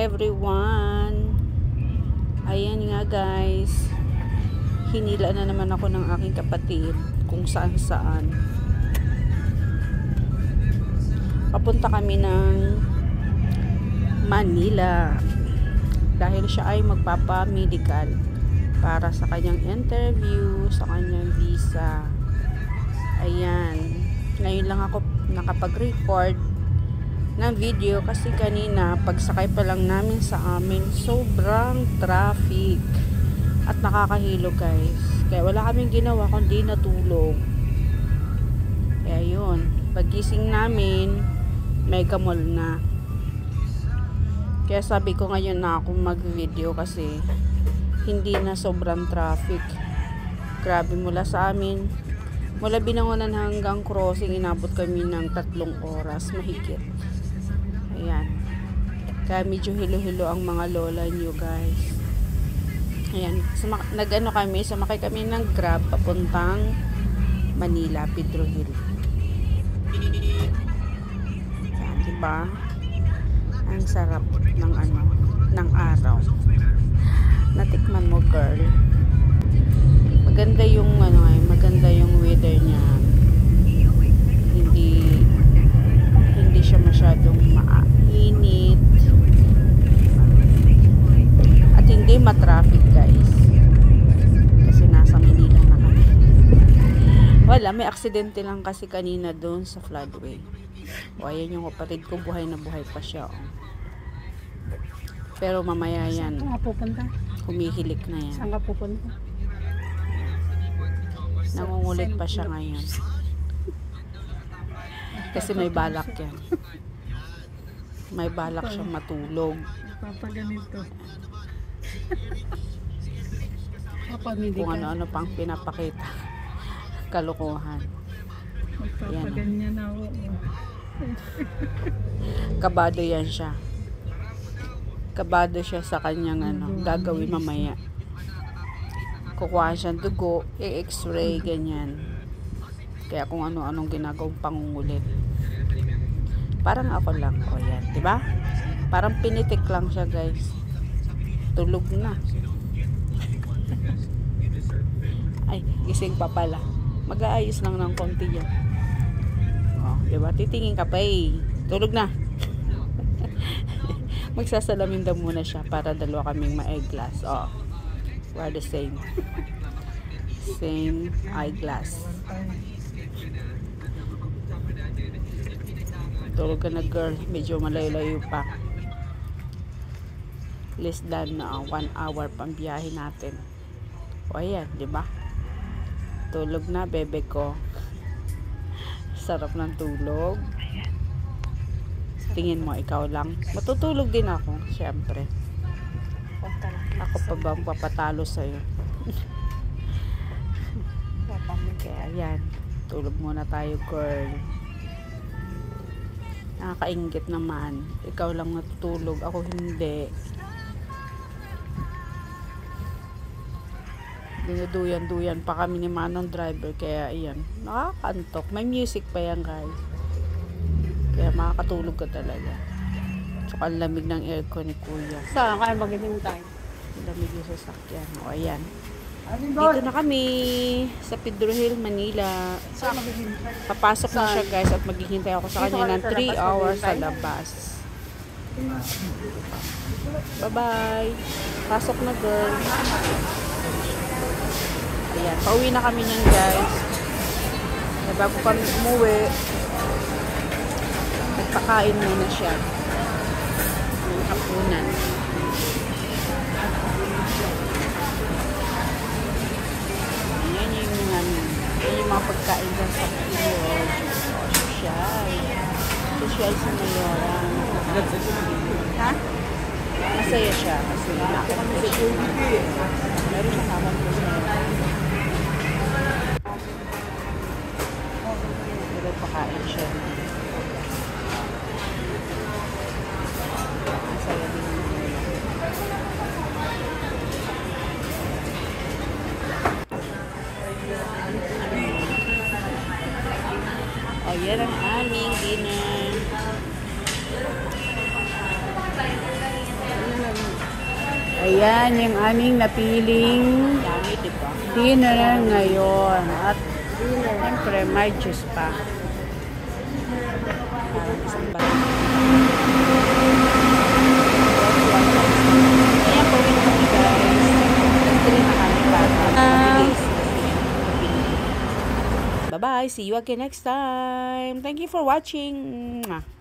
everyone. Ayan nga guys, hinila na naman ako ng aking kapatid kung saan saan. Papunta kami ng Manila dahil siya ay magpapamedical para sa kanyang interview, sa kanyang visa. Ayan, ngayon lang ako nakapag-record ng video kasi kanina pagsakay pa lang namin sa amin sobrang traffic at nakakahilo guys, kaya wala kaming ginawa kundi natulog. Kaya yun, pagising namin mega mall na, kaya sabi ko ngayon na ako mag video kasi hindi na sobrang traffic. Grabe, mula sa amin, mula Binangonan hanggang crossing inabot kami ng 3 oras mahigit. Ayan. Kaya medyo hilo-hilo ang mga lola nyo guys. Ayan. Nag-ano kami, sumakay kami ng Grab papuntang Manila, Pedro Hill. Ayan, diba? Ang sarap ng ano, ng araw. Natikman mo girl. Maganda yung ano ay, maganda yung weather niya. Hindi siya masyadong mainit at hindi matraffic guys kasi nasa Manila na kami. Wala, may aksidente lang kasi kanina doon sa floodway. O ayan yung kapatid ko, buhay na buhay pa siya. Pero mamaya yan, humihilik na yan. Saan ka pupunta? Nangungulit pa siya ngayon kasi may balak yan. May balak siyang matulog. Papaganito. Kung ano-ano pang pinapakita. Kalukuhan. Papaganyan ako. Kabado yan siya. Kabado siya sa kanyang ano, gagawin mamaya. Kukuha siyang dugo, i-x-ray, ganyan. Kaya kung ano-anong ginagawang pangungulit. Parang ako lang. O yan, diba? Parang pinitik lang siya guys. Tulog na. Ay, gising pa pala. Mag-aayos lang ng konti yan. O, diba? Titingin ka pa eh. Tulog na. Magsasalamin daw muna siya para dalawa kaming ma-eyeglass. O, we're the same. Same eyeglass. Tulog ka na girl, medyo malayo-layo pa. Less than 1 hour pang biyahe natin. O ayan, diba? Tulog na bebe ko. Sarap ng tulog. Tingin mo, ikaw lang. Matutulog din ako, syempre. Ako pa bang papatalo sa'yo? Kaya ayan, tulog muna tayo girl. Nakakaingit naman. Ikaw lang natutulog, ako hindi. Dinuduyan-duyan pa kami ni Manong driver. Kaya ayan, nakakantok. May music pa yan guys. Kaya makakatulog ka talaga. Tsaka ang lamig ng aircon ni Kuya. Saan kaya maghihintay? Lamig yung sasakyan. O ayan. Dito na kami sa Pedro Hill, Manila. Saan maghihintay? Papasok na siya guys at maghihintay ako sa kanya ng 3 hours sa labas. Bye-bye. Pasok na girl. Ayan, pauwi na kami niyan guys. Bago kami umuwi, nagpakain muna siya ng hapunan. Yung mga pagkain dyan sa Mayor. Social sa Mayor. Ha? Masaya siya kasi nakakita siya. Meron siya habang po sa Mayor. Pero pakain siya. Masaya din yung Mayor. O, yan ang aming dinner. Ayan, yung aming napiling Dami, di ba? dinner ngayon. At siyempre, may juice pa. Parang isang balik. Ayan po yun kami guys. Nag-3 na kami para mabilis. Bye-bye. See you again next time. Thank you for watching. Mwah.